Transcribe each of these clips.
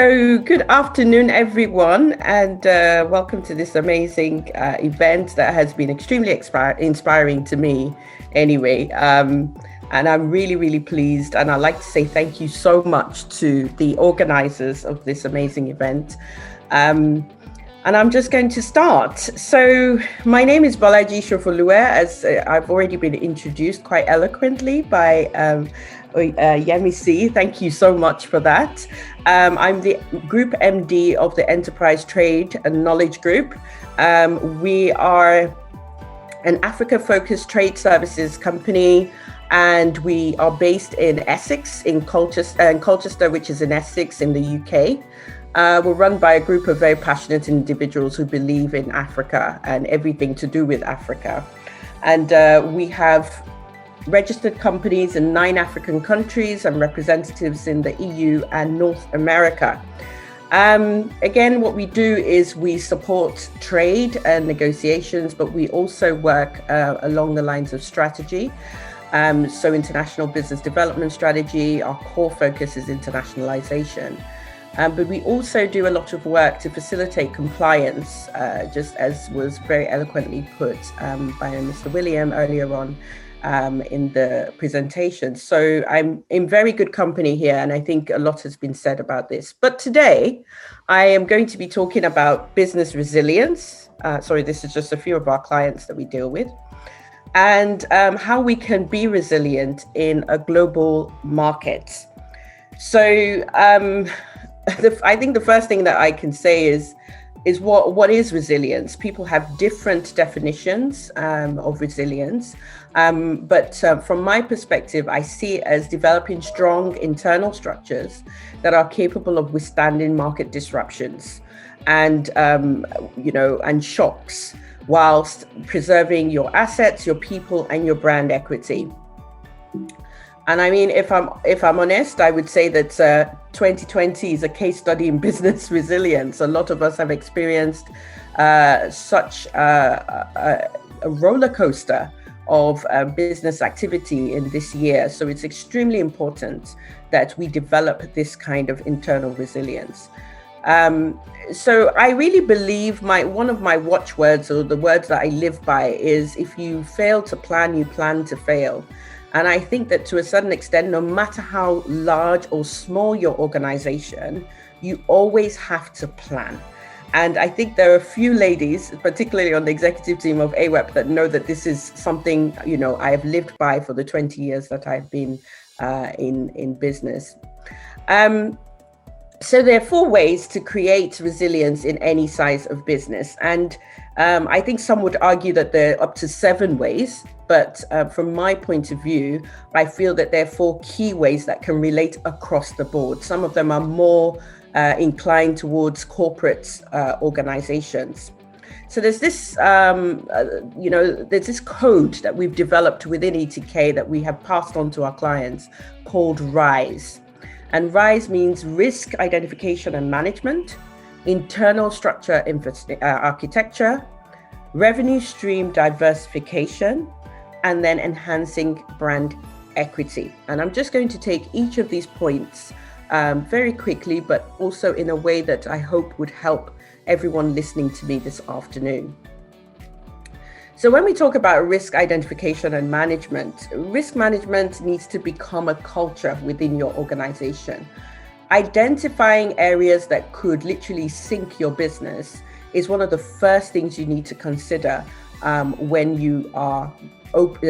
So good afternoon, everyone, and welcome to this amazing event that has been extremely inspiring to me anyway. And I'm really, really pleased. And I'd like to say thank you so much to the organizers of this amazing event. And I'm just going to start. So my name is Bolaji Sofoluwe, as I've already been introduced quite eloquently by Yemisi. Thank you so much for that. I'm the Group MD of the Enterprise Trade and Knowledge Group. We are an Africa-focused trade services company, and we are based in Essex, in Colchester, which is in Essex in the UK. We're run by a group of very passionate individuals who believe in Africa and everything to do with Africa. And we have registered companies in 9 African countries and representatives in the EU and North America. Again, what we do is we support trade and negotiations, but we also work along the lines of strategy. So international business development strategy, our core focus is internationalization. But we also do a lot of work to facilitate compliance, just as was very eloquently put by Mr. William earlier on in the presentation. So I'm in very good company here, and I think a lot has been said about this. But today, I am going to be talking about business resilience. This is just a few of our clients that we deal with, and how we can be resilient in a global market. So I think the first thing that I can say is what is resilience? People have different definitions of resilience, but from my perspective, I see it as developing strong internal structures that are capable of withstanding market disruptions and and shocks, whilst preserving your assets, your people, and your brand equity. And I mean, if I'm honest, I would say that 2020 is a case study in business resilience. A lot of us have experienced such a roller coaster of business activity in this year. So it's extremely important that we develop this kind of internal resilience. So I really believe one of my watchwords, or the words that I live by, is if you fail to plan, you plan to fail. And I think that to a certain extent, no matter how large or small your organization, you always have to plan. And I think there are a few ladies, particularly on the executive team of AWEP, that know that this is something, I have lived by for the 20 years that I've been in business. So there are 4 ways to create resilience in any size of business. And I think some would argue that there are up to 7 ways. But from my point of view, I feel that there are 4 key ways that can relate across the board. Some of them are more inclined towards corporate organizations. So there's this, there's this code that we've developed within ETK that we have passed on to our clients called RISE. And RISE means risk identification and management, internal structure architecture, revenue stream diversification, and then enhancing brand equity. And I'm just going to take each of these points very quickly, but also in a way that I hope would help everyone listening to me this afternoon. So when we talk about risk identification and management, risk management needs to become a culture within your organization. Identifying areas that could literally sink your business is one of the first things you need to consider when you are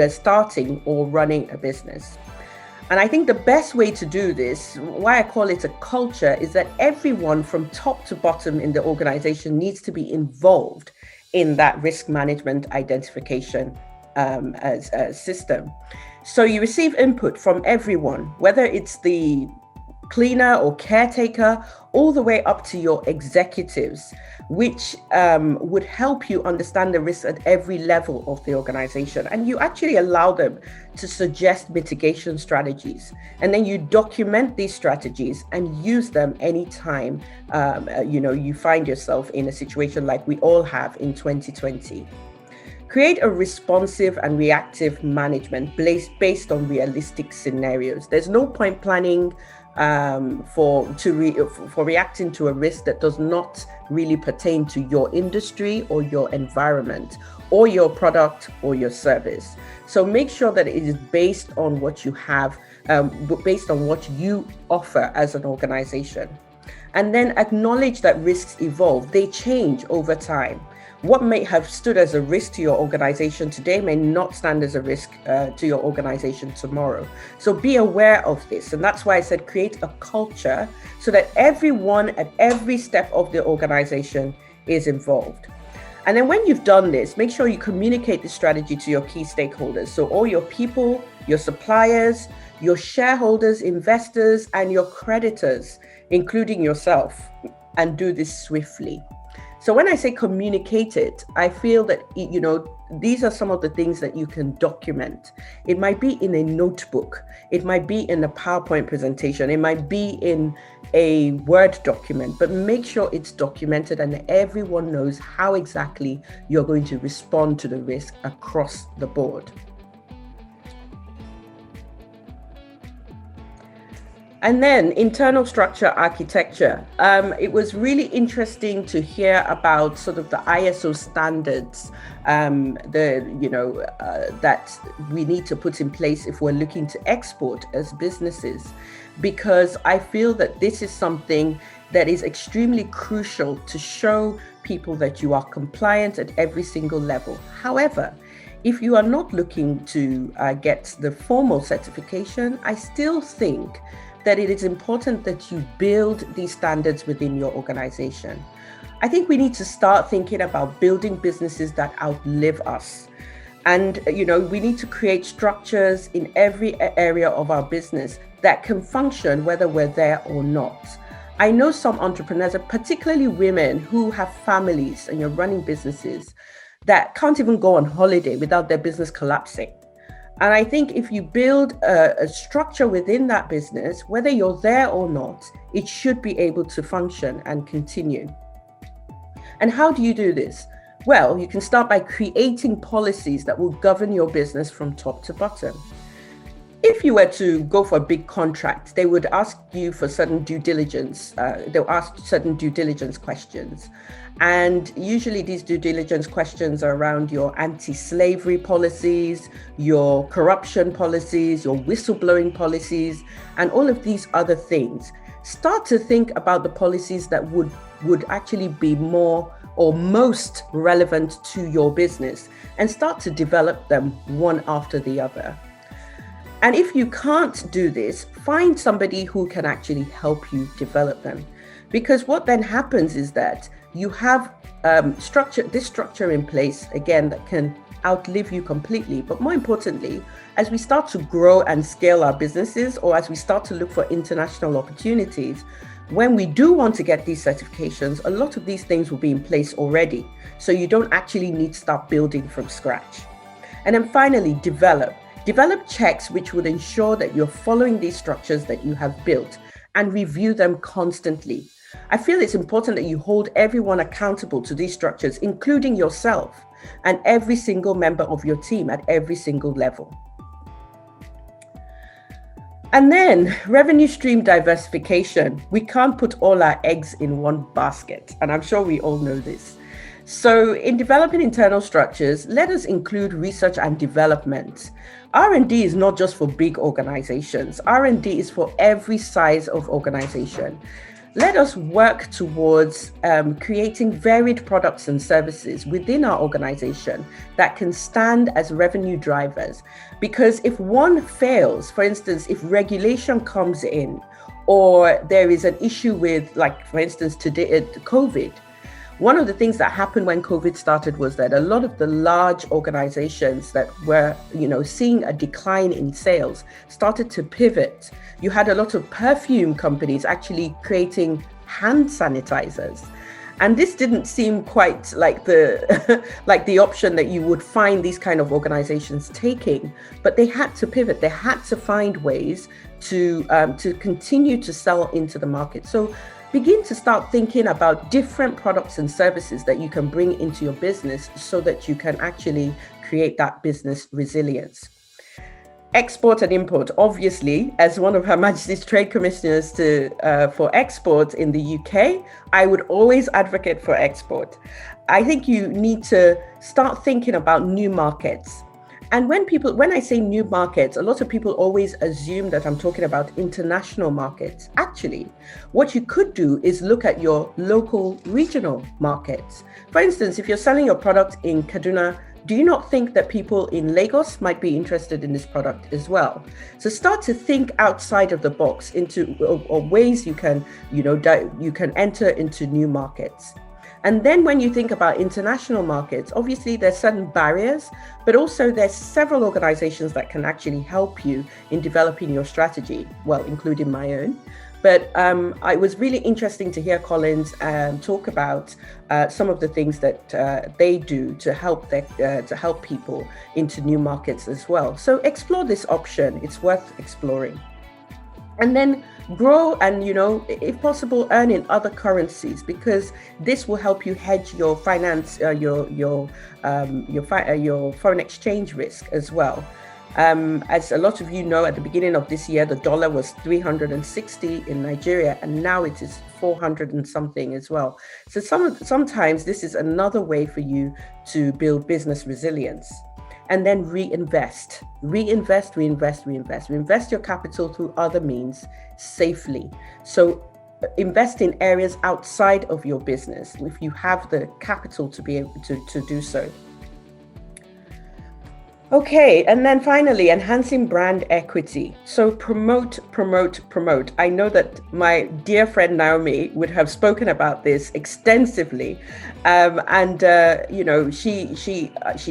starting or running a business. And I think the best way to do this, why I call it a culture, is that everyone from top to bottom in the organization needs to be involved in that risk management identification as a system. So you receive input from everyone, whether it's the cleaner or caretaker, all the way up to your executives, which would help you understand the risks at every level of the organization. And you actually allow them to suggest mitigation strategies. And then you document these strategies and use them anytime you find yourself in a situation like we all have in 2020. Create a responsive and reactive management based on realistic scenarios. There's no point planning for reacting to a risk that does not really pertain to your industry or your environment or your product or your service. So make sure that it is based on what you have, based on what you offer as an organization. And then acknowledge that risks evolve, they change over time. What may have stood as a risk to your organization today may not stand as a risk to your organization tomorrow. So be aware of this. And that's why I said create a culture so that everyone at every step of the organization is involved. And then when you've done this, make sure you communicate the strategy to your key stakeholders. So all your people, your suppliers, your shareholders, investors, and your creditors, including yourself, and do this swiftly. So when I say communicate it, I feel that, these are some of the things that you can document. It might be in a notebook. It might be in a PowerPoint presentation. It might be in a Word document, but make sure it's documented and everyone knows how exactly you're going to respond to the risk across the board. And then internal structure architecture. It was really interesting to hear about sort of the ISO standards that we need to put in place if we're looking to export as businesses, because I feel that this is something that is extremely crucial to show people that you are compliant at every single level. However, if you are not looking to get the formal certification, I still think that it is important that you build these standards within your organization. I think we need to start thinking about building businesses that outlive us. And, we need to create structures in every area of our business that can function whether we're there or not. I know some entrepreneurs, particularly women who have families and you're running businesses, that can't even go on holiday without their business collapsing. And I think if you build a structure within that business, whether you're there or not, it should be able to function and continue. And how do you do this? Well, you can start by creating policies that will govern your business from top to bottom. If you were to go for a big contract, they would ask you for certain due diligence. They'll ask certain due diligence questions. And usually these due diligence questions are around your anti-slavery policies, your corruption policies, your whistleblowing policies, and all of these other things. Start to think about the policies that would actually be more or most relevant to your business and start to develop them one after the other. And if you can't do this, find somebody who can actually help you develop them. Because what then happens is that you have this structure in place, again, that can outlive you completely. But more importantly, as we start to grow and scale our businesses, or as we start to look for international opportunities, when we do want to get these certifications, a lot of these things will be in place already. So you don't actually need to start building from scratch. And then finally, develop checks which would ensure that you're following these structures that you have built, and review them constantly. I feel it's important that you hold everyone accountable to these structures, including yourself and every single member of your team at every single level. And then revenue stream diversification. We can't put all our eggs in one basket, and I'm sure we all know this. So in developing internal structures, let us include research and development. R&D is not just for big organizations. R&D is for every size of organization. Let us work towards creating varied products and services within our organization that can stand as revenue drivers. Because if one fails, for instance, if regulation comes in, or there is an issue with, like, for instance, today, COVID, one of the things that happened when COVID started was that a lot of the large organizations that were, seeing a decline in sales started to pivot. You had a lot of perfume companies actually creating hand sanitizers. And this didn't seem quite like the option that you would find these kind of organizations taking, but they had to pivot. They had to find ways to continue to sell into the market. So begin to start thinking about different products and services that you can bring into your business so that you can actually create that business resilience. Export and import. Obviously, as one of Her Majesty's Trade Commissioners for export in the UK, I would always advocate for export. I think you need to start thinking about new markets. And when I say new markets, a lot of people always assume that I'm talking about international markets. Actually, what you could do is look at your local regional markets. For instance, if you're selling your product in Kaduna, do you not think that people in Lagos might be interested in this product as well? So start to think outside of the box into or ways you can, you can enter into new markets. And then when you think about international markets, obviously there's certain barriers, but also there's several organizations that can actually help you in developing your strategy, well, including my own. But it was really interesting to hear Collins talk about some of the things that they do to help people into new markets as well. So explore this option; it's worth exploring. And then grow and, if possible, earn in other currencies, because this will help you hedge your your foreign exchange risk as well. As a lot of you know, at the beginning of this year, the dollar was 360 in Nigeria, and now it is 400 and something as well. So sometimes this is another way for you to build business resilience. And then reinvest your capital through other means safely. So invest in areas outside of your business if you have the capital to be able to do so. Okay, and then finally, enhancing brand equity. So promote. I know that my dear friend Naomi would have spoken about this extensively, she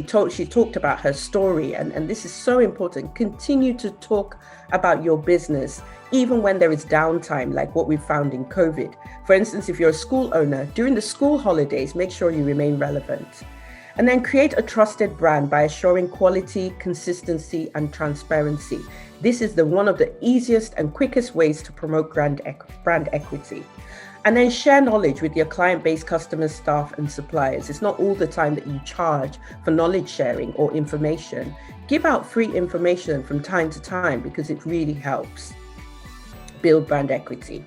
talked about her story, and this is so important. Continue to talk about your business, even when there is downtime, like what we found in COVID. For instance, if you're a school owner, during the school holidays, make sure you remain relevant. And then create a trusted brand by assuring quality, consistency, and transparency. This is one of the easiest and quickest ways to promote brand equity. And then share knowledge with your client base, customers, staff, and suppliers. It's not all the time that you charge for knowledge sharing or information. Give out free information from time to time because it really helps build brand equity.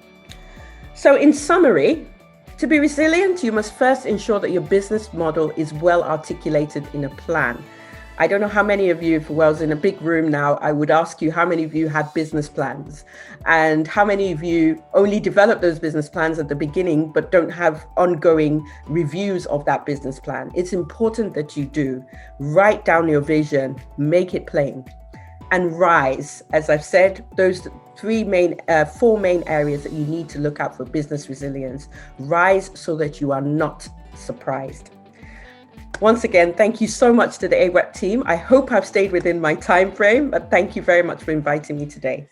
So in summary, to be resilient, you must first ensure that your business model is well articulated in a plan. I don't know how many of you, if I was in a big room now, I would ask you how many of you had business plans and how many of you only develop those business plans at the beginning but don't have ongoing reviews of that business plan. It's important that you do. Write down your vision, make it plain, and rise. As I've said, those four main areas that you need to look out for business resilience. Rise so that you are not surprised. Once again, thank you so much to the AWEP team. I hope I've stayed within my time frame, but thank you very much for inviting me today.